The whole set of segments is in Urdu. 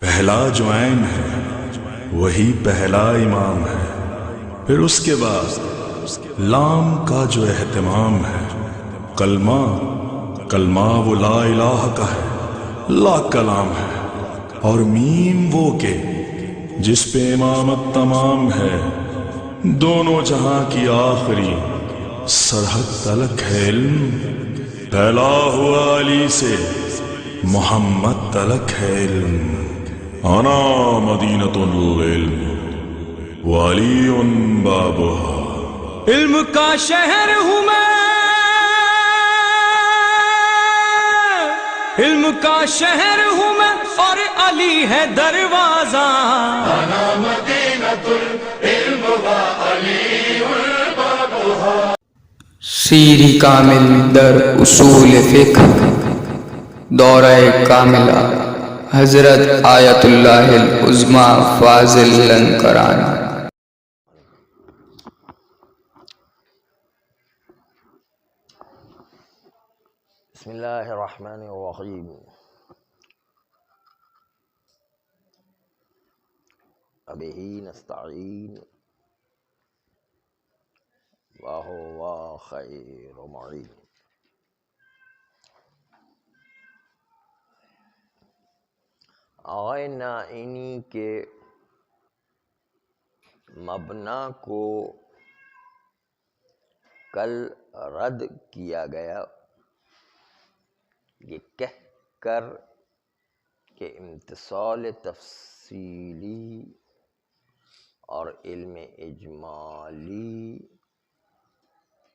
پہلا جو عین ہے وہی پہلا امام ہے، پھر اس کے بعد لام کا جو اہتمام ہے، کلمہ وہ لا الہ کا ہے، لا کلام ہے، اور میم وہ کہ جس پہ امامت تمام ہے، دونوں جہاں کی آخری سرحد تلک ہے علم، پھیلا ہوا علی سے محمد تلک ہے علم، انا مدینۃ العلم وعلی بابها، علم کا شہر ہوں میں، علم کا شہر ہوں میں، اور علی ہے دروازہ، انا مدینۃ العلم وعلی بابها۔ شیری کامل در اصول فقہ، دورہ کاملہ حضرت آیت اللہ العظمیٰ فاضل لنکرانی۔ بسم اللہ الرحمن الرحیم۔ وبہ نستعین وہو خیر معین۔ آقائے نائینی کے مبنا کو کل رد کیا گیا یہ کہہ کر کہ امتصال تفصیلی اور علم اجمالی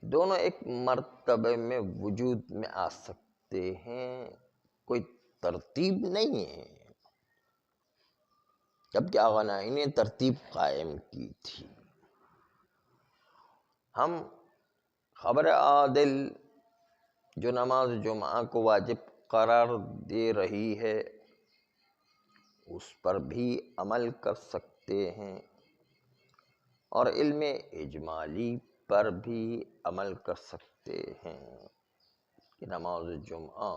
دونوں ایک مرتبے میں وجود میں آ سکتے ہیں، کوئی ترتیب نہیں ہے، جبکہ آقا نائینی نے ترتیب قائم کی تھی۔ ہم خبر عادل جو نماز جمعہ کو واجب قرار دے رہی ہے اس پر بھی عمل کر سکتے ہیں، اور علم اجمالی پر بھی عمل کر سکتے ہیں کہ نماز جمعہ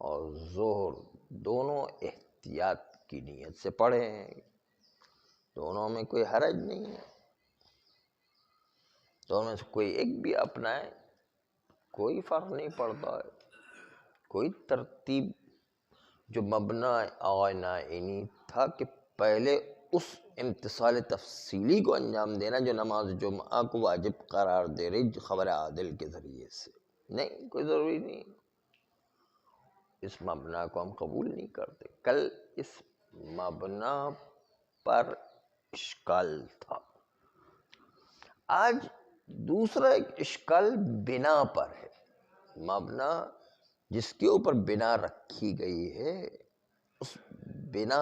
اور ظہر دونوں احتیاط کی نیت سے پڑھیں، دونوں میں کوئی حرج نہیں ہے، دونوں میں سے کوئی ایک بھی اپنائے کوئی فرق نہیں پڑتا ہے۔ کوئی ترتیب جو مبنا آقا نائینی تھا کہ پہلے اس امتصال تفصیلی کو انجام دینا جو نماز جمعہ کو واجب قرار دے رہی خبر عادل کے ذریعے سے، نہیں، کوئی ضروری نہیں، اس مبنا کو ہم قبول نہیں کرتے۔ کل اس مبنا پر اشکال تھا، آج دوسرا ایک اشکال بنا پر ہے۔ مبنا جس کے اوپر بنا رکھی گئی ہے اس بنا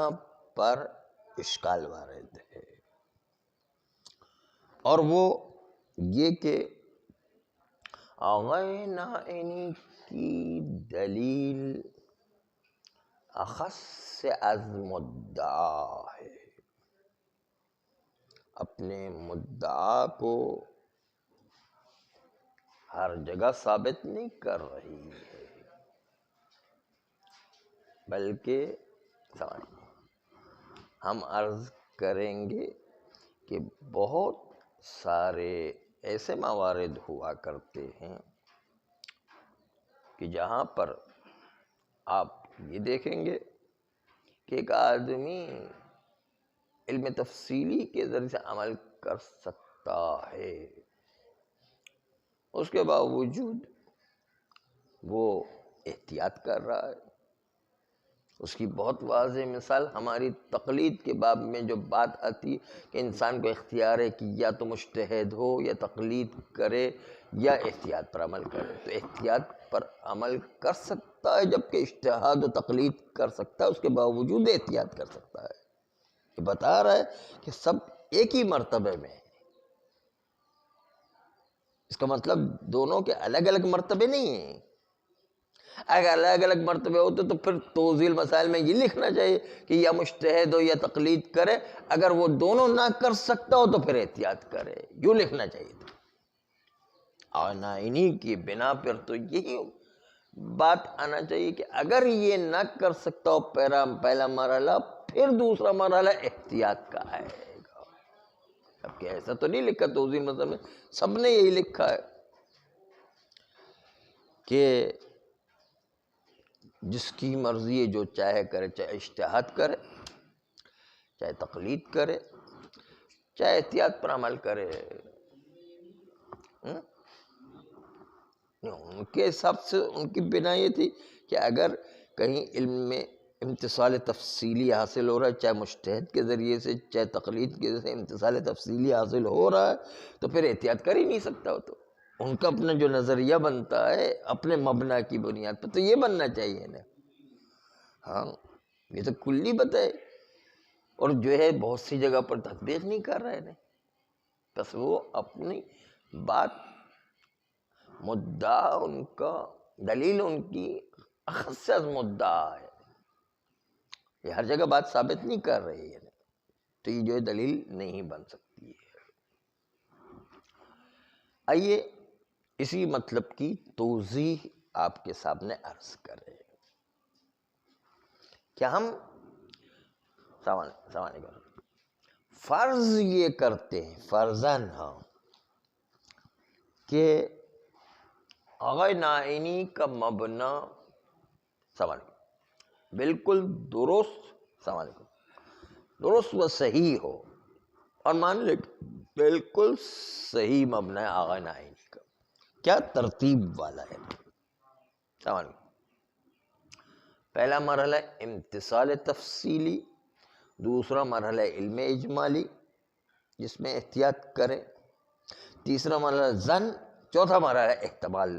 پر اشکال وارد ہے، اور وہ یہ کہ آقا نائینی کی دلیل اخص از مدعا ہے، اپنے مدعا کو ہر جگہ ثابت نہیں کر رہی ہے، بلکہ ہم عرض کریں گے کہ بہت سارے ایسے موارد ہوا کرتے ہیں کہ جہاں پر آپ یہ دیکھیں گے کہ ایک آدمی علم تفصیلی کے ذریعے سے عمل کر سکتا ہے، اس کے باوجود وہ احتیاط کر رہا ہے۔ اس کی بہت واضح مثال ہماری تقلید کے باب میں جو بات آتی کہ انسان کو اختیار ہے کہ یا تو مجتہد ہو یا تقلید کرے یا احتیاط پر عمل کرے، تو احتیاط پر عمل کر سکتا ہے جبکہ اجتہاد و تقلید کر سکتا ہے، اس کے باوجود احتیاط کر سکتا ہے۔ یہ بتا رہا ہے کہ سب ایک ہی مرتبے میں ہے، اس کا مطلب دونوں کے الگ الگ مرتبے نہیں ہیں۔ اگر الگ الگ مرتبے ہوتے تو پھر توضیح المسائل میں یہ لکھنا چاہیے کہ یا مجتہد ہو یا تقلید کرے، اگر وہ دونوں نہ کر سکتا ہو تو پھر احتیاط کرے، یوں لکھنا چاہیے تھا۔ اور نائینی کی بنا پر تو یہی بات آنا چاہیے کہ اگر یہ نہ کر سکتا ہو پہلا مرحلہ، پھر دوسرا مرحلہ احتیاط کا آئے گا۔ اب کہ ایسا تو نہیں لکھا توضیح مذہب میں، سب نے یہی لکھا ہے کہ جس کی مرضی ہے جو چاہے کرے، چاہے اجتہاد کرے، چاہے تقلید کرے، چاہے احتیاط پر عمل کرے۔ ان کے حساب سے ان کی بنا یہ تھی کہ اگر کہیں علم میں امتثال تفصیلی حاصل ہو رہا ہے، چاہے مجتہد کے ذریعے سے چاہے تقلید کے ذریعے سے امتثال تفصیلی حاصل ہو رہا ہے، تو پھر احتیاط کر ہی نہیں سکتا ہو۔ تو ان کا اپنا جو نظریہ بنتا ہے اپنے مبنا کی بنیاد پر، تو یہ بننا چاہیے نا۔ ہاں یہ تو کلی بتائے، اور جو ہے بہت سی جگہ پر تطبیق نہیں کر رہے ہیں، بس وہ اپنی بات، مدعا ان کا، دلیل ان کی اخص از مدعا ہے، یہ ہر جگہ بات ثابت نہیں کر رہی ہے، تو یہ جو ہے دلیل نہیں بن سکتی ہے۔ آئیے اسی مطلب کی توضیح آپ کے سامنے عرض کریں کہ ہم فرض یہ کرتے ہیں، فرضاً ہاں، کہ آغائے نائینی کا مبنا بالکل درست و صحیح ہو، اور مان لے بالکل صحیح مبنا ہے آغائے نائینی کا، کیا ترتیب والا ہے۔ پہلا مرحلہ امتثال تفصیلی، دوسرا مرحلہ علم اجمالی جس میں احتیاط کرے، تیسرا مرحلہ ظن، چوتھا مرحلہ احتمال۔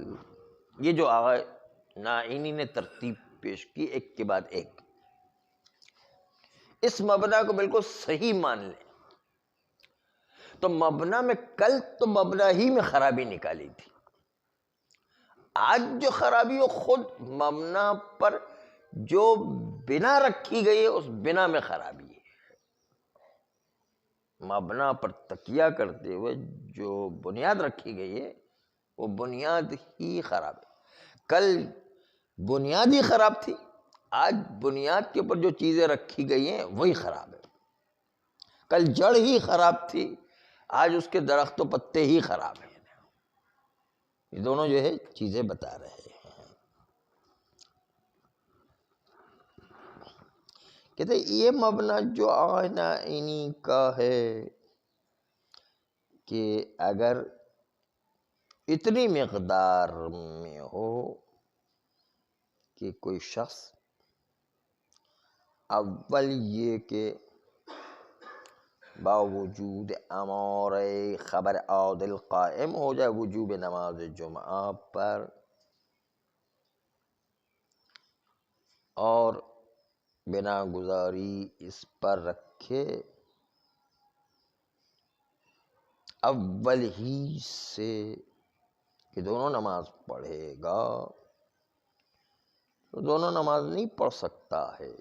یہ جو آغا نائینی نے ترتیب پیش کی ایک کے بعد ایک، اس مبنا کو بالکل صحیح مان لیں تو مبنا میں کل تو مبنا ہی میں خرابی نکالی تھی، آج جو خرابی ہو خود مبنا پر جو بنا رکھی گئی ہے اس بنا میں خرابی ہے۔ مبنا پر تکیہ کرتے ہوئے جو بنیاد رکھی گئی ہے وہ بنیاد ہی خراب ہے۔ کل بنیاد ہی خراب تھی، آج بنیاد کے اوپر جو چیزیں رکھی گئی ہیں وہی خراب ہے۔ کل جڑ ہی خراب تھی، آج اس کے درخت و پتے ہی خراب ہیں۔ یہ دونوں جو ہے چیزیں بتا رہے ہیں۔ کہتے ہیں یہ مبنا جو آغائے نائینی کا ہے کہ اگر اتنی مقدار میں ہو کہ کوئی شخص اول یہ کہ باوجود امور خبر عادل قائم ہو جائے وجوب نماز جمعہ پر، اور بنا گزاری اس پر رکھے اول ہی سے کہ دونوں نماز پڑھے گا، تو دونوں نماز نہیں پڑھ سکتا ہے،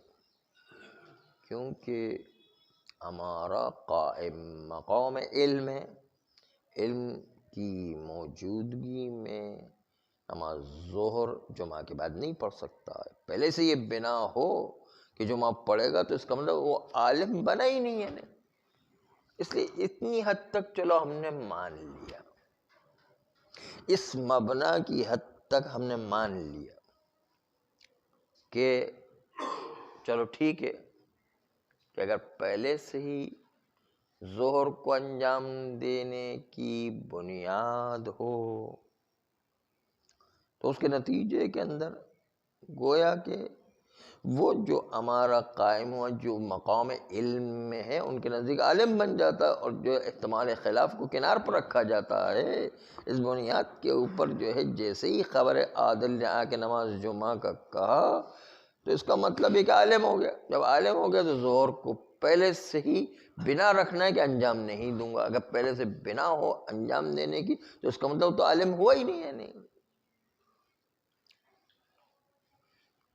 کیونکہ ہمارا قائم مقام علم ہے، علم کی موجودگی میں نماز ظہر جمعہ کے بعد نہیں پڑھ سکتا ہے۔ پہلے سے یہ بنا ہو کہ جمعہ پڑھے گا تو اس کا مطلب وہ عالم بنا ہی نہیں ہے، اس لیے اتنی حد تک چلو ہم نے مان لیا، اس مبنا کی حد تک ہم نے مان لیا کہ چلو ٹھیک ہے کہ اگر پہلے سے ہی ظہر کو انجام دینے کی بنیاد ہو تو اس کے نتیجے کے اندر گویا کہ وہ جو ہمارا قائم ہوا جو مقام علم میں ہے ان کے نزدیک عالم بن جاتا، اور جو احتمال خلاف کو کنار پر رکھا جاتا ہے اس بنیاد کے اوپر جو ہے جیسے ہی خبر عادل نے آ کے نماز جمعہ کا کہا تو اس کا مطلب ہے کہ عالم ہو گیا۔ جب عالم ہو گیا تو ظہر کو پہلے سے ہی بنا رکھنا ہے کہ انجام نہیں دوں گا، اگر پہلے سے بنا ہو انجام دینے کی تو اس کا مطلب تو عالم ہوا ہی نہیں ہے۔ نہیں،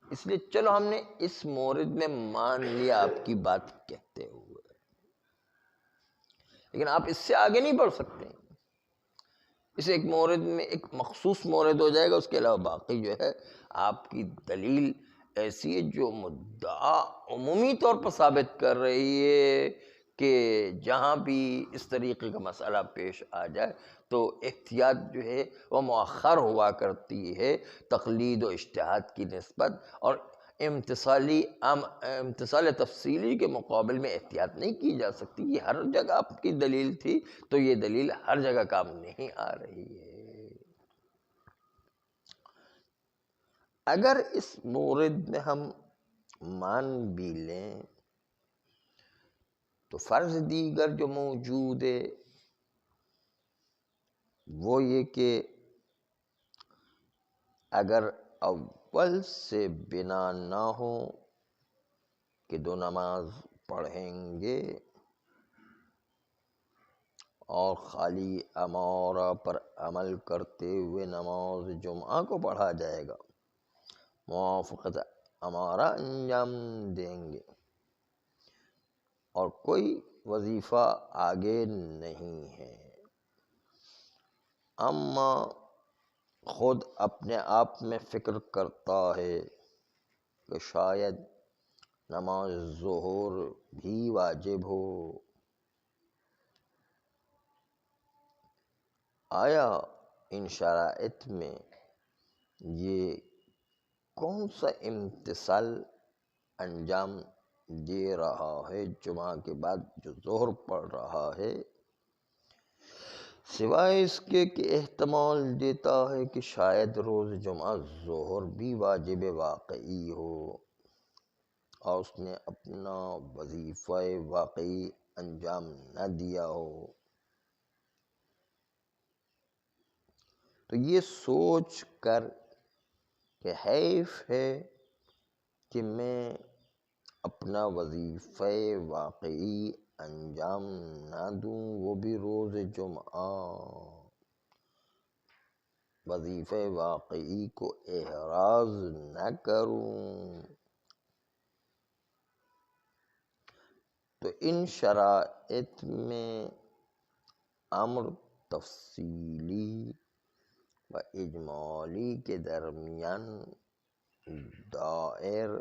اس لیے چلو ہم نے اس مورد میں مان لیا آپ کی بات کہتے ہوئے، لیکن آپ اس سے آگے نہیں بڑھ سکتے، اس ایک مورد میں ایک مخصوص مورد ہو جائے گا، اس کے علاوہ باقی جو ہے آپ کی دلیل ایسی ہے جو مدعا عمومی طور پر ثابت کر رہی ہے کہ جہاں بھی اس طریقے کا مسئلہ پیش آ جائے تو احتیاط جو ہے وہ مؤخر ہوا کرتی ہے تقلید و اجتہاد کی نسبت، اور امتثال تفصیلی کے مقابل میں احتیاط نہیں کی جا سکتی۔ یہ ہر جگہ آپ کی دلیل تھی تو یہ دلیل ہر جگہ کام نہیں آ رہی ہے۔ اگر اس مورد میں ہم مان بھی لیں تو فرض دیگر جو موجود ہے وہ یہ کہ اگر اول سے بنا نہ ہو کہ دو نماز پڑھیں گے اور خالی امارہ پر عمل کرتے ہوئے نماز جمعہ کو پڑھا جائے گا، موافقت امارہ انجام دیں گے اور کوئی وظیفہ آگے نہیں ہے، اما خود اپنے آپ میں فکر کرتا ہے کہ شاید نماز ظہر بھی واجب ہو، آیا ان شرائط میں یہ کون سا امتثال انجام دے رہا ہے جمعہ کے بعد جو ظہر پڑھ رہا ہے، سوائے اس کے کہ احتمال دیتا ہے کہ شاید روز جمعہ ظہر بھی واجب واقعی ہو اور اس نے اپنا وظیفہ واقعی انجام نہ دیا ہو، تو یہ سوچ کر کہ حیف ہے کہ میں اپنا وظیفہ واقعی انجام نہ دوں، وہ بھی روز جمعہ، وظیفہ واقعی کو احراز نہ کروں، تو ان شرائط میں امر تفصیلی و اجمالی کے درمیان دائر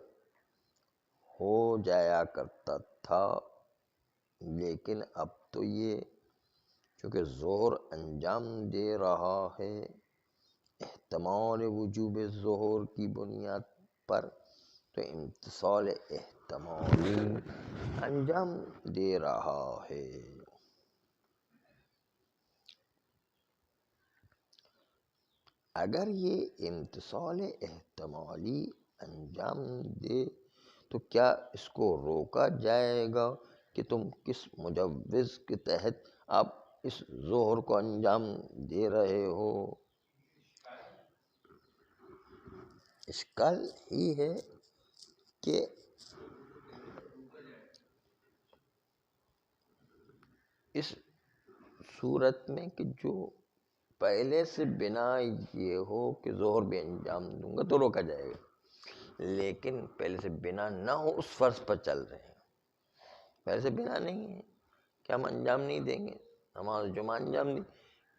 ہو جایا کرتا تھا، لیکن اب تو یہ چونکہ ظہر انجام دے رہا ہے احتمال وجوب ظہر کی بنیاد پر، تو امتثال احتمالی انجام دے رہا ہے۔ اگر یہ امتثال احتمالی انجام دے تو کیا اس کو روکا جائے گا کہ تم کس مجوز کے تحت آپ اس ظہر کو انجام دے رہے ہو؟ اشکال ہی ہے کہ اس صورت میں کہ جو پہلے سے بنا یہ ہو کہ ظہر بھی انجام دوں گا تو روکا جائے گا، لیکن پہلے سے بنا نہ ہو اس فرض پر چل رہے ہیں، پہلے سے بنا نہیں ہے کہ ہم انجام نہیں دیں گے، نماز جمعہ انجام دیں،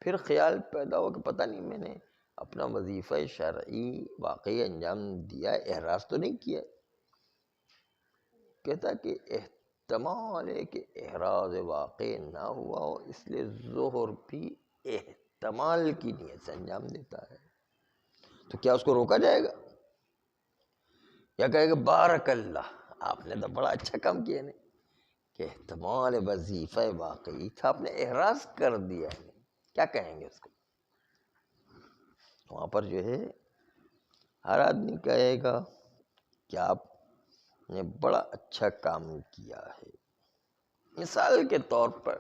پھر خیال پیدا ہو کہ پتہ نہیں میں نے اپنا وظیفہ شرعی واقعی انجام دیا، احراز تو نہیں کیا، کہتا کہ احتمال ہے کہ احراز واقع نہ ہوا ہو، اس لیے ظہر بھی احتمال کی نیت سے انجام دیتا ہے، تو کیا اس کو روکا جائے گا یا کہے گا بارک اللہ آپ نے تو بڑا اچھا کام کیا نہیں کہ احتمال وظیفہ واقعی تھا، آپ نے احراز کر دیا ہے، کیا کہیں گے اس کو؟ وہاں پر جو ہے ہر آدمی کہے گا کہ آپ نے بڑا اچھا کام کیا ہے۔ مثال کے طور پر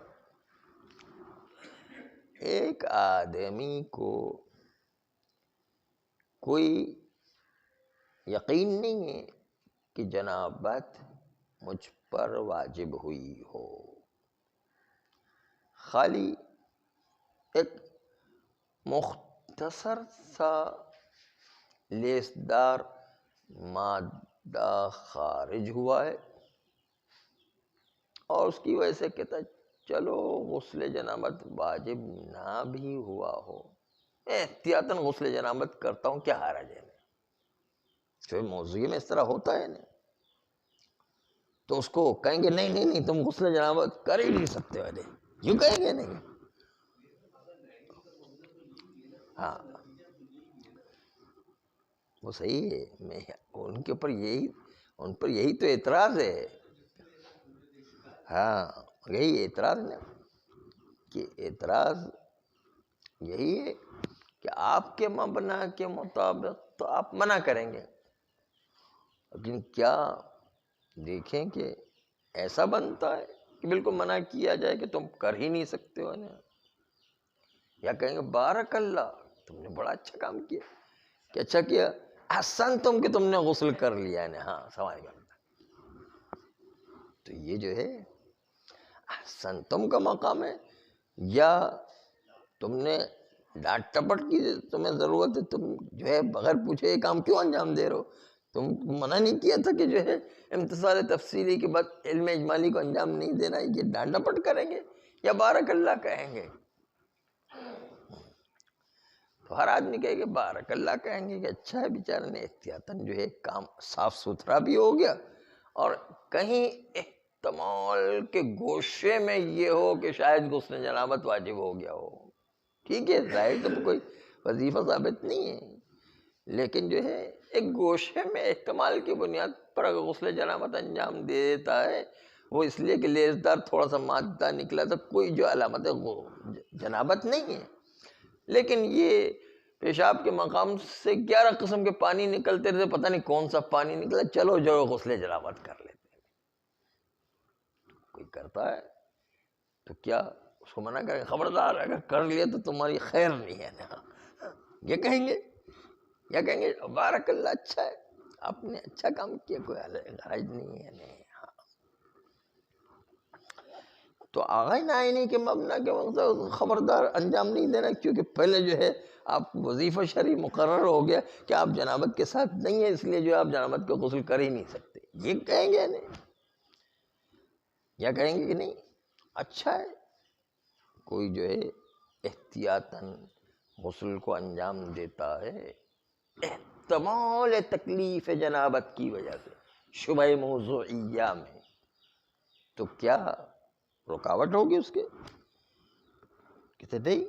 ایک آدمی کو کوئی یقین نہیں ہے کہ جنابت مجھ پر واجب ہوئی ہو، خالی ایک مختصر سا لیسدار مادہ خارج ہوا ہے اور اس کی وجہ سے کہتا ہے چلو غسل جنابت واجب نہ بھی ہوا ہو، میں احتیاطاً غسل جنابت کرتا ہوں، کیا حرج ہے؟ جو موضوع میں اس طرح ہوتا ہے نا، تو اس کو کہیں گے نہیں نہیں نہیں تم غسل جنابت کر ہی نہیں سکتے والے، یوں کہیں گے نہیں؟ ہاں وہ صحیح ہے، میں ان کے اوپر یہی تو اعتراض ہے. ہاں یہی اعتراض ہے کہ اعتراض یہی ہے کہ آپ کے مبنا کے مطابق تو آپ منع کریں گے، لیکن کیا دیکھیں کہ ایسا بنتا ہے کہ بالکل منع کیا جائے کہ تم کر ہی نہیں سکتے ہو نا، یا کہیں گے بارک اللہ تم نے بڑا اچھا کام کیا، کہ اچھا کیا احسن تم کہ تم نے غسل کر لیا ہے نا، ہاں سمجھ گیا. تو یہ جو ہے احسن تم کا مقام ہے، یا تم نے ڈانٹ ٹپٹ کی تمہیں ضرورت ہے، تم جو ہے بغیر پوچھے یہ کام کیوں انجام دے رہے ہو؟ تم منع نہیں کیا تھا کہ جو ہے امتثال تفصیلی کے بعد علم اجمالی کو انجام نہیں دینا، یہ ڈانٹ ٹپٹ کریں گے یا بارک اللہ کہیں گے؟ تو ہر آدمی کہے گا بارک اللہ کہیں گے کہ اچھا ہے بیچارے نے احتیاطاً جو ہے کام صاف ستھرا بھی ہو گیا، اور کہیں احتمال کے گوشے میں یہ ہو کہ شاید غسل جنابت واجب ہو گیا ہو. ٹھیک ہے، ظاہر تو کوئی وظیفہ ثابت نہیں ہے، لیکن جو ہے ایک گوشے میں احتمال کی بنیاد پر اگر غسل جنابت انجام دے دیتا ہے، وہ اس لیے کہ لیزدار تھوڑا سا مادہ نکلا تھا، کوئی جو علامت جنابت نہیں ہے، لیکن یہ پیشاب کے مقام سے 11 قسم کے پانی نکلتے رہتے، پتہ نہیں کون سا پانی نکلا، چلو جو غسل جنابت کر لیتے ہیں. کوئی کرتا ہے تو کیا اس کو منع کریں؟ خبردار اگر کر لیا تو تمہاری خیر نہیں ہے نا، یہ کہیں گے، یا کہیں گے بارک اللہ اچھا ہے آپ نے اچھا کام کیا، کوئی حرج نہیں ہے. نہیں ہاں تو آغاز آئینی کے مبنا کے مقصد خبردار انجام نہیں دینا، کیونکہ پہلے جو ہے آپ وظیفہ شرعی مقرر ہو گیا کہ آپ جنابت کے ساتھ نہیں ہیں، اس لیے جو آپ جنابت کا غسل کر ہی نہیں سکتے، یہ کہیں گے نہیں. یا کہیں گے کہ نہیں اچھا ہے کوئی جو ہے احتیاطاً غسل کو انجام دیتا ہے احتمال تکلیف جنابت کی وجہ سے شبہ موضوعیہ میں، تو کیا رکاوٹ ہوگی اس کے؟ کہتے نہیں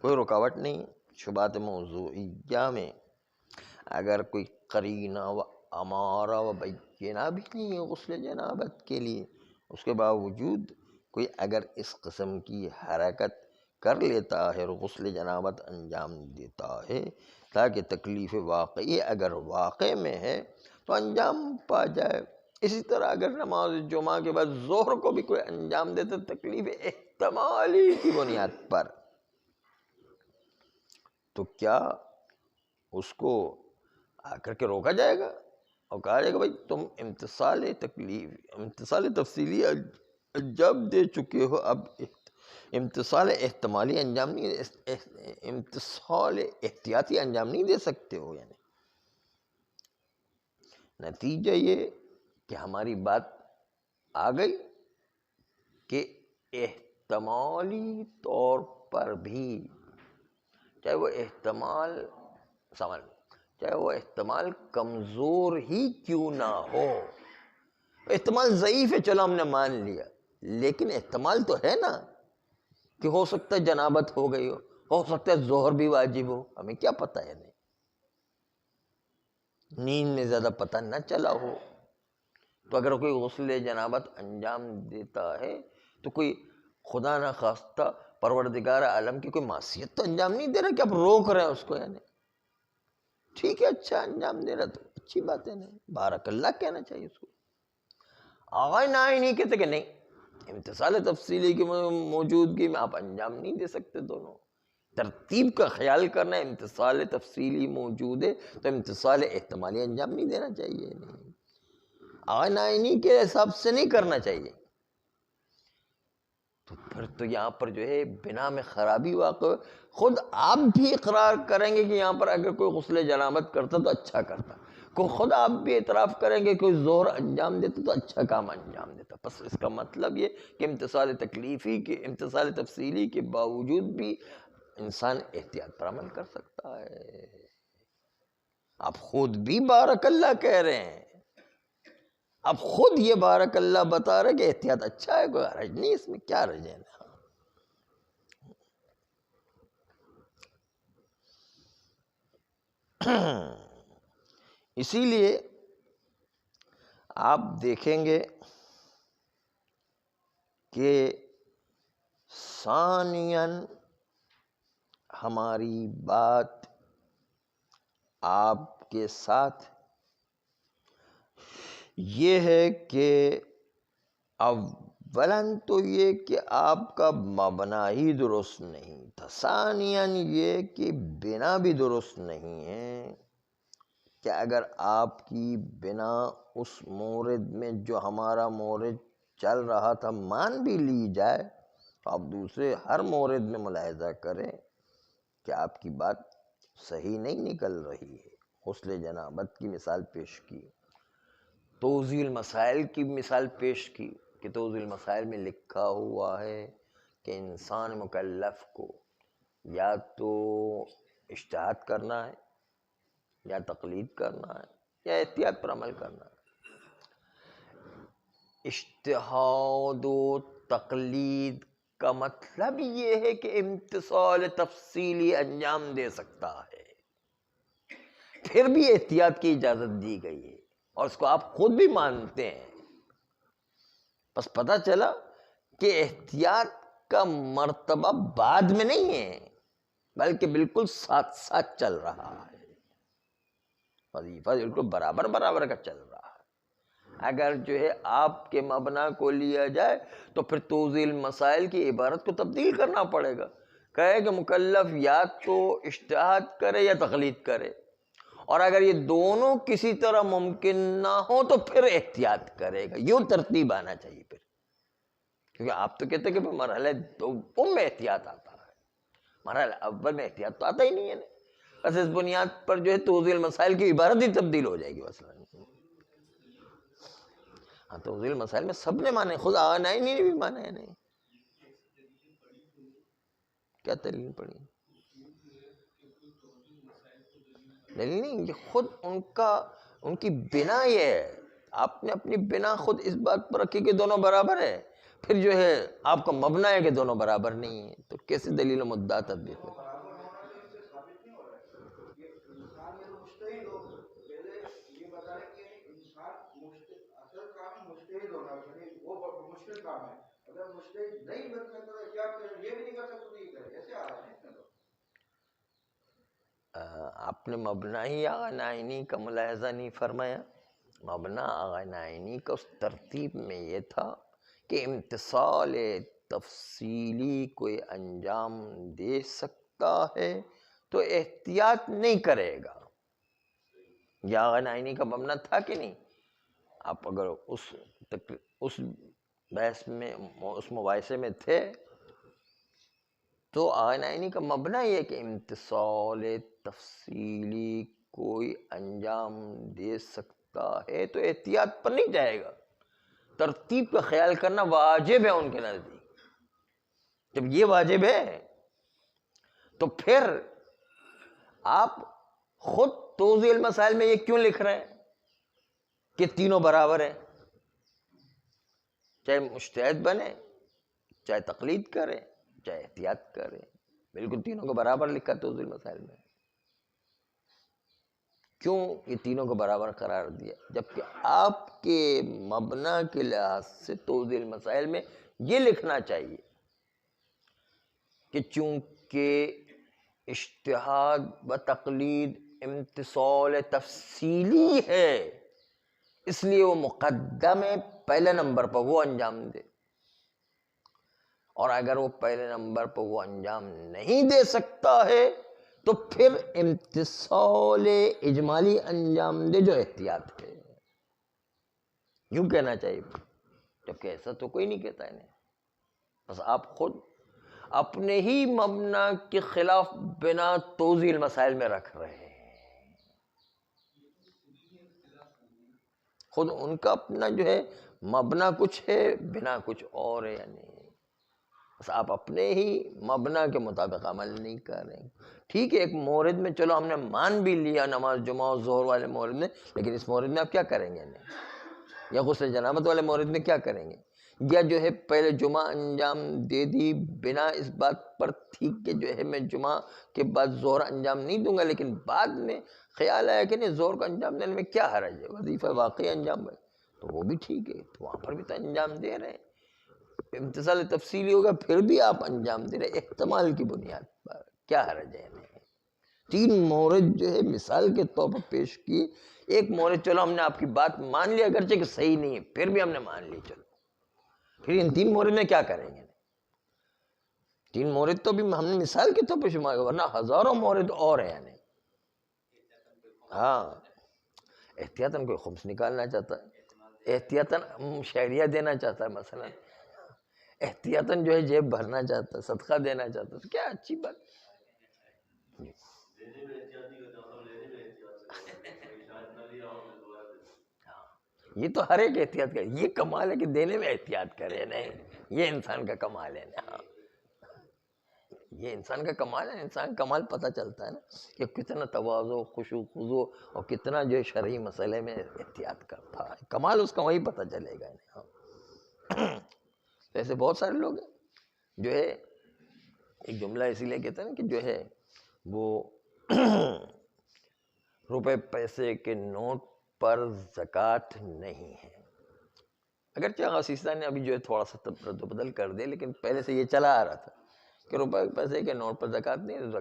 کوئی رکاوٹ نہیں. شبہات موضوعیہ میں اگر کوئی قرینہ و امارہ و بینہ بھی نہیں ہے غسل جنابت کے لیے، اس کے باوجود کوئی اگر اس قسم کی حرکت کر لیتا ہے اور غسل جنابت انجام دیتا ہے تاکہ تکلیف واقعی اگر واقع میں ہے تو انجام پا جائے. اسی طرح اگر نماز جمعہ کے بعد ظہر کو بھی کوئی انجام دیتا تکلیف احتمالی کی بنیاد پر، تو کیا اس کو آ کر کے روکا جائے گا اور کہا جائے گا بھائی تم امتثال تفصیلی جب دے چکے ہو، اب امتثال احتمالی انجام نہیں، امتثال احتیاطی انجام نہیں دے سکتے ہو. یعنی نتیجہ یہ کہ ہماری بات آ گئی کہ احتمالی طور پر بھی چاہے وہ احتمال کمزور ہی کیوں نہ ہو، احتمال ضعیف ہے چلو ہم نے مان لیا، لیکن احتمال تو ہے نا کہ ہو سکتا ہے جنابت ہو گئی ہو سکتا ہے ظہر بھی واجب ہو، ہمیں کیا پتہ ہے؟ نہیں نیند میں زیادہ پتہ نہ چلا ہو. تو اگر کوئی غسل جنابت انجام دیتا ہے تو کوئی خدا نہ خواستہ پروردگار عالم کی کوئی معصیت تو انجام نہیں دے رہا کہ آپ روک رہے ہیں اس کو. یعنی ٹھیک ہے اچھا انجام دے رہا تو اچھی بات ہے، نہیں بارک اللہ کہنا چاہیے اس کو. آغاز نہ ہی نہیں کہتے کہ نہیں امتثال تفصیلی کی موجودگی میں آپ انجام نہیں دے سکتے. دونوں ترتیب کا خیال کرنا ہے، امتثال تفصیلی موجود ہے تو امتثال احتمالی انجام نہیں دینا چاہیے. نہیں آغاز نہ ہی کے حساب سے نہیں کرنا چاہیے. تو پھر تو یہاں پر جو ہے بنا میں خرابی واقع، خود آپ بھی اقرار کریں گے کہ یہاں پر اگر کوئی غسل جنابت کرتا تو اچھا کرتا، خود آپ بھی اعتراف کریں گے کوئی ظہر انجام دیتا تو اچھا کام انجام دیتا. بس اس کا مطلب یہ کہ امتثال تکلیفی کے امتثال تفصیلی کے باوجود بھی انسان احتیاط پر عمل کر سکتا ہے. آپ خود بھی بارک اللہ کہہ رہے ہیں، اب خود یہ بارک اللہ بتا رہے کہ احتیاط اچھا ہے، کوئی حرج نہیں، اس میں کیا حرج ہے نا۔ اسی لیے آپ دیکھیں گے کہ ثانیاً ہماری بات آپ کے ساتھ یہ ہے کہ اولاً تو یہ کہ آپ کا مبنا ہی درست نہیں تھا، ثانیاً یہ کہ بنا بھی درست نہیں ہے، کہ اگر آپ کی بنا اس مورد میں جو ہمارا مورد چل رہا تھا مان بھی لی جائے تو آپ دوسرے ہر مورد میں ملاحظہ کریں کہ آپ کی بات صحیح نہیں نکل رہی ہے۔ غسل جنابت کی مثال پیش کی، توضیح المسائل کی مثال پیش کی کہ توضیح المسائل میں لکھا ہوا ہے کہ انسان مکلف کو یا تو اجتہاد کرنا ہے یا تقلید کرنا ہے یا احتیاط پر عمل کرنا ہے۔ اجتہاد و تقلید کا مطلب یہ ہے کہ امتثال تفصیلی انجام دے سکتا ہے، پھر بھی احتیاط کی اجازت دی گئی ہے اور اس کو آپ خود بھی مانتے ہیں۔ بس پتہ چلا کہ احتیاط کا مرتبہ بعد میں نہیں ہے بلکہ بالکل ساتھ ساتھ چل رہا ہے، وظیفہ بالکل برابر برابر کا چل رہا ہے۔ اگر جو ہے آپ کے مبنا کو لیا جائے تو پھر توضیح المسائل کی عبارت کو تبدیل کرنا پڑے گا، کہے کہ مکلف یا تو اجتہاد کرے یا تقلید کرے، اور اگر یہ دونوں کسی طرح ممکن نہ ہو تو پھر احتیاط کرے گا، یوں ترتیب آنا چاہیے پھر، کیونکہ آپ تو کہتے ہیں کہ مرحلہ دوم میں احتیاط آتا ہے، مرحلہ اول میں احتیاط تو آتا ہی نہیں ہے، بس اس بنیاد پر جو ہے توضیح المسائل کی عبارت ہی تبدیل ہو جائے گی مثلا۔ ہاں توضیح المسائل میں سب نے مانے، خود آغنائی نے بھی مانا ہے، نہیں کیا دلیل پڑی؟ دلیل نہیں، یہ خود ان کی بنا یہ ہے، آپ نے اپنی بنا خود اس بات پر رکھی کہ دونوں برابر ہے، پھر جو ہے آپ کا مبنا ہے کہ دونوں برابر نہیں ہے، تو کیسے دلیل و مدعا تطبیق ہے؟ آپ نے مبنا ہی آغا نائینی کا ملاحظہ نہیں فرمایا۔ مبنا آغا نائینی کا اس ترتیب میں یہ تھا کہ امتثال تفصیلی کوئی انجام دے سکتا ہے تو احتیاط نہیں کرے گا، یہ آغا نائینی کا مبنا تھا کہ نہیں؟ آپ اگر اس بحث میں اس مباحثے میں تھے تو آغا نائینی کا مبنا یہ کہ امتثال تفصیلی کوئی انجام دے سکتا ہے تو احتیاط پر نہیں جائے گا، ترتیب کا خیال کرنا واجب ہے ان کے نزدیک۔ جب یہ واجب ہے تو پھر آپ خود توضیح المسائل میں یہ کیوں لکھ رہے ہیں کہ تینوں برابر ہیں، چاہے مجتہد بنے، چاہے تقلید کرے، چاہے احتیاط کرے، بالکل تینوں کو برابر لکھا توضیح المسائل میں۔ کیوں یہ تینوں کو برابر قرار دیا؟ جبکہ آپ کے مبنا کے لحاظ سے توضیح المسائل میں یہ لکھنا چاہیے کہ چونکہ اجتہاد و تقلید امتثال تفصیلی ہے اس لیے وہ مقدم ہے، پہلے نمبر پر وہ انجام دے، اور اگر وہ پہلے نمبر پر وہ انجام نہیں دے سکتا ہے تو پھر امتثال اجمالی انجام دے جو احتیاط ہے، یوں کہنا چاہیے، جبکہ ایسا تو کوئی نہیں کہتا ہے، بس آپ خود اپنے ہی مبنا کے خلاف بنا توضیح المسائل میں رکھ رہے ہیں، خود ان کا اپنا جو ہے مبنا کچھ ہے، بنا کچھ اور ہے، یعنی بس آپ اپنے ہی مبنا کے مطابق عمل نہیں کر رہے ہیں. ٹھیک ہے ایک مورد میں چلو ہم نے مان بھی لیا نماز جمعہ اور ظہر والے مورد میں، لیکن اس مورد میں آپ کیا کریں گے؟ یا غسل جنابت والے مورد میں کیا کریں گے؟ یا جو ہے پہلے جمعہ انجام دے دی بنا اس بات پر تھی کہ جو ہے میں جمعہ کے بعد ظہر انجام نہیں دوں گا، لیکن بعد میں خیال آیا کہ نہیں ظہر کا انجام دینے میں کیا حرج ہے، وظیفہ واقعی انجام ہے تو وہ بھی ٹھیک ہے، تو وہاں پر بھی تو انجام دے رہے ہیں. امتثال تفصیلی ہوگا پھر بھی آپ انجام دے رہے احتمال کی بنیاد پر، کیا حرج ہے؟ 3 مورد جو ہے مثال کے طور پر پیش کی. ایک مورد چلو ہم نے آپ کی بات مان لیا اگرچہ کہ صحیح نہیں ہے، پھر بھی ہم نے مان لی، چلو پھر ان 3 مورد میں کیا کریں گے؟ 3 مورد تو بھی ہم نے مثال کے طور پر شمار کیا، ورنہ ہزاروں مورد اور ہیں. ہاں احتیاطاً کوئی خمس نکالنا چاہتا ہے، احتیاطاً شہریہ دینا چاہتا ہے، مثلا احتیاطاً جو ہے جیب بھرنا چاہتا ہے، صدقہ دینا چاہتا ہے، تو کیا اچھی بات. یہ تو ہر ایک احتیاط کرے، یہ کمال ہے کہ دینے میں احتیاط کرے. نہیں یہ انسان کا کمال ہے. ہاں یہ انسان کا کمال ہے. انسان کا کمال پتہ چلتا ہے نا کہ کتنا تواضع خشوع خضوع اور کتنا جو شرعی مسئلے میں احتیاط کرتا ہے. کمال اس کا وہی پتہ چلے گا. ایسے بہت سارے لوگ ہیں جو ہے ایک جملہ اسی لیے کہتے ہیں کہ جو ہے وہ روپے پیسے کے نوٹ پر زکوٰۃ نہیں ہے. اگرچہ غسیستان نے ابھی جو ہے تھوڑا سا رد و بدل کر دے، لیکن پہلے سے یہ چلا آ رہا تھا کہ روپے پیسے کے نوٹ پر زکوٰۃ نہیں.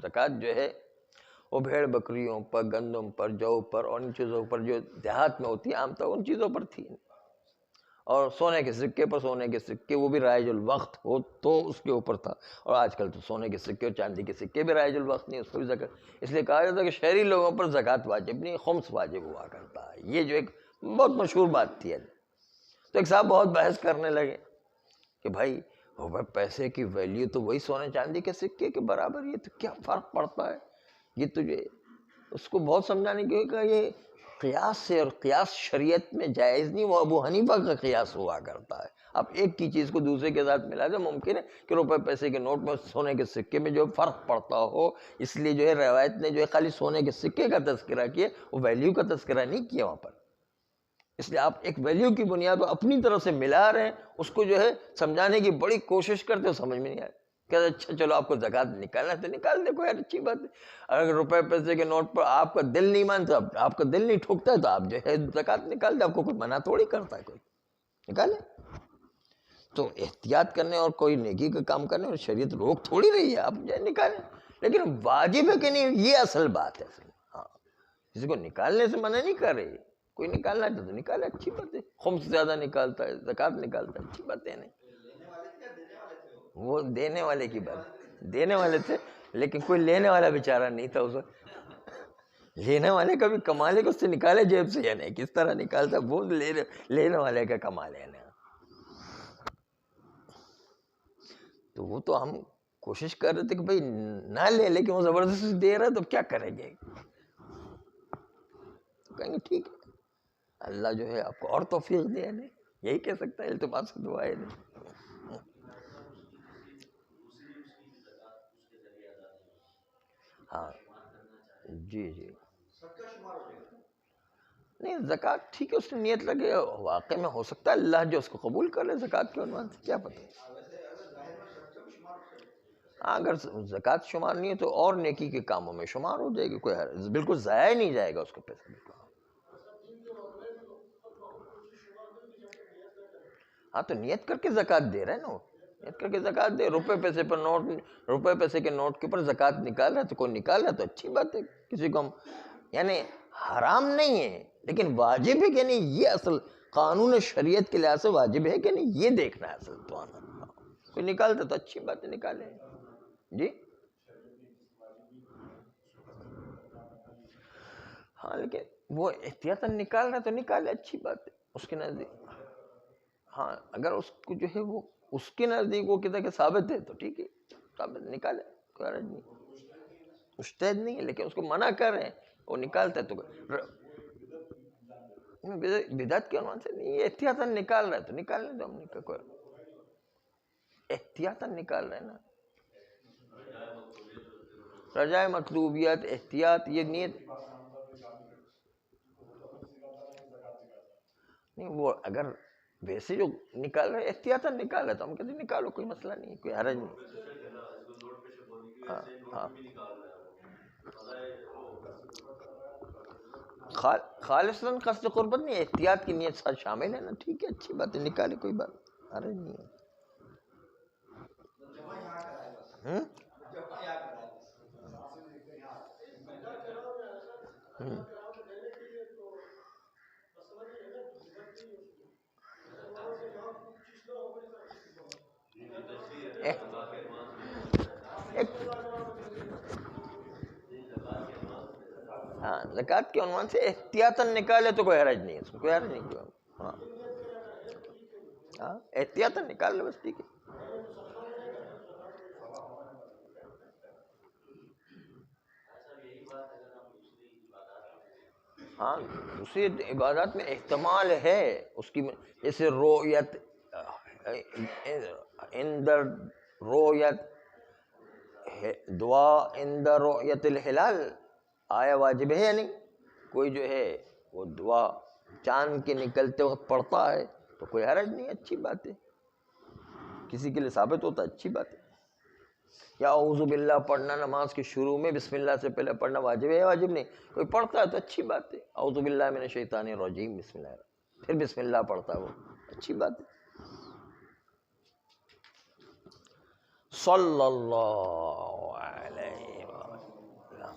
زکوٰۃ جو ہے وہ بھیڑ بکریوں پر، گندم پر، جو پر اور ان چیزوں پر جو دیہات میں ہوتی ہے عام طور ان چیزوں پر تھی. اور سونے کے سکے پر، سونے کے سکے وہ بھی رائج الوقت ہو تو اس کے اوپر تھا. اور آج کل تو سونے کے سکے اور چاندی کے سکے بھی رائج الوقت نہیں، اس پر بھی زکوٰۃ. اس لیے کہا جاتا ہے کہ شہری لوگوں پر زکوٰۃ واجب نہیں، خمس واجب ہوا کرتا ہے. یہ جو ایک بہت مشہور بات تھی. تو ایک صاحب بہت بحث کرنے لگے کہ بھائی پیسے کی ویلیو تو وہی سونے چاندی کے سکے کے برابر، یہ تو کیا فرق پڑتا ہے؟ یہ تجھے اس کو بہت سمجھانے کی کہ یہ قیاس سے، اور قیاس شریعت میں جائز نہیں. وہ ابو حنیفہ کا قیاس ہوا کرتا ہے. اب ایک کی چیز کو دوسرے کے ساتھ ملا دے، ممکن ہے کہ روپے پیسے کے نوٹ میں سونے کے سکے میں جو فرق پڑتا ہو. اس لیے جو ہے روایت نے جو ہے خالی سونے کے سکے کا تذکرہ کیا، وہ ویلیو کا تذکرہ نہیں کیا وہاں پر. اس لیے آپ ایک ویلیو کی بنیاد پر اپنی طرف سے ملا رہے ہیں، اس کو جو ہے سمجھانے کی بڑی کوشش کرتے ہو، سمجھ میں نہیں آئے. کہتے اچھا چلو آپ کو زکوٰۃ نکالنا ہے تو نکال دے، کوئی اچھی بات ہے. اگر روپے پیسے کے نوٹ پر آپ کا دل نہیں مانتا، آپ کا دل نہیں ٹھوکتا ہے تو آپ جو ہے زکوٰۃ نکال دے. آپ کو کوئی منع تھوڑی کرتا ہے، کوئی نکالے. تو احتیاط کرنے اور کوئی نیکی کا کام کرنے اور شریعت روک تھوڑی رہی ہے، آپ جو ہے نکالیں. لیکن واجب ہے کہ نہیں یہ اصل بات ہے. ہاں کسی کو نکالنے سے منع نہیں کر رہی، کوئی نکالنا چاہتا تو نکالے، اچھی بات ہے. خمس زیادہ نکالتا ہے، زکوٰۃ نکالتا ہے، اچھی بات ہے. نہیں وہ دینے والے کی بات، دینے والے تھے لیکن کوئی لینے والا بیچارہ نہیں تھا. اس لینے والے کا بھی کمال ہے کہ اس سے نکالے جیب سے، یا نہیں کس طرح نکالتا وہ لینے والے کا کمال ہے. تو وہ تو ہم کوشش کر رہے تھے کہ بھائی نہ لے، لیکن وہ زبردستی دے رہا تو کیا کریں گے؟ کہیں گے ٹھیک ہے اللہ جو ہے آپ کو اور توفیق دے. نہیں یہی کہہ سکتا ہے، التماس سے دعا ہے. نہیں ہاں جی جی نہیں زکوٰۃ ٹھیک ہے، اس نے نیت لگے، واقع میں ہو سکتا ہے اللہ جو اس کو قبول کر لے زکوٰۃ کے عنوان سے، کیا پتہ. ہاں اگر زکوٰۃ شمار نہیں ہے تو اور نیکی کے کاموں میں شمار ہو جائے گی، کوئی بالکل ضائع نہیں جائے گا اس کا پیسہ. ہاں تو نیت کر کے زکوٰۃ دے رہے ہیں نا، وہ نیت کر کے زکوٰۃ دے. روپے پیسے پر نوٹ، روپے پیسے کے نوٹ کے اوپر زکوٰۃ نکال رہا ہے تو کوئی نکال رہا ہے تو اچھی بات ہے. کسی کو ہم یعنی حرام نہیں ہے لیکن واجب ہے کہ نہیں، یہ اصل قانون شریعت کے لحاظ سے واجب ہے کہ نہیں یہ دیکھنا ہے اصل. تو کوئی نکالتا تو اچھی بات ہے، نکالے. جی ہاں لیکن وہ احتیاطاً نکال رہا ہے تو نکالے، اچھی بات ہے اس کے نزدیک. ہاں اگر اس کو جو ہے وہ اس کے نزدیک وہ کہتا ہے کہ ثابت ہے تو ٹھیک ہے، ثابت نکالے، کوئی حرج نہیں. مجتہد نہیں ہے لیکن اس کو منع کر رہے ہیں، وہ نکالتا ہے تو بدعت کے عنوان سے نہیں، احتیاطاً نکال رہا ہے تو نکالنے دو. ہم نے کوئی احتیاطاً نکال رہے ہیں نا. رجائے مطلوبیت، احتیاط، یہ نیت نہیں. وہ اگر ویسے جو نکال رہے احتیاطاً نکال رہے تو ہم کہتے ہیں نکالو، کوئی مسئلہ نہیں، کوئی حرج نہیں. ہاں خالصاً قصد قربت نہیں، احتیاط کی نیت ساتھ شامل ہے نا. ٹھیک ہے، اچھی بات ہے، نکالے، کوئی بات حرج نہیں ہے. ہاں زکوٰۃ کے عنوان سے احتیاطاً نکالے تو کوئی حرج نہیں ہے، اس میں کوئی حرج نہیں. کوئی ہاں ہاں احتیاطاً نکال لو بس، ٹھیک ہے. ہاں دوسری عبادات میں احتمال ہے اس کی، جیسے رؤیت، اندر رؤیت، دعا عند رؤیت الہلال، آیا واجب ہے یا نہیں؟ کوئی جو ہے وہ دعا چاند کے نکلتے وقت پڑھتا ہے تو کوئی حرج نہیں، اچھی بات ہے. کسی کے لیے ثابت ہوتا ہے، اچھی بات ہے. یا اعوذ باللہ پڑھنا نماز کے شروع میں بسم اللہ سے پہلے پڑھنا واجب ہے یا واجب نہیں؟ کوئی پڑھتا ہے تو اچھی بات ہے. اعوذ باللہ من الشیطان الرجیم، بسم اللہ، پھر بسم اللہ پڑھتا ہے، وہ اچھی بات ہے. صلی اللہ علیہ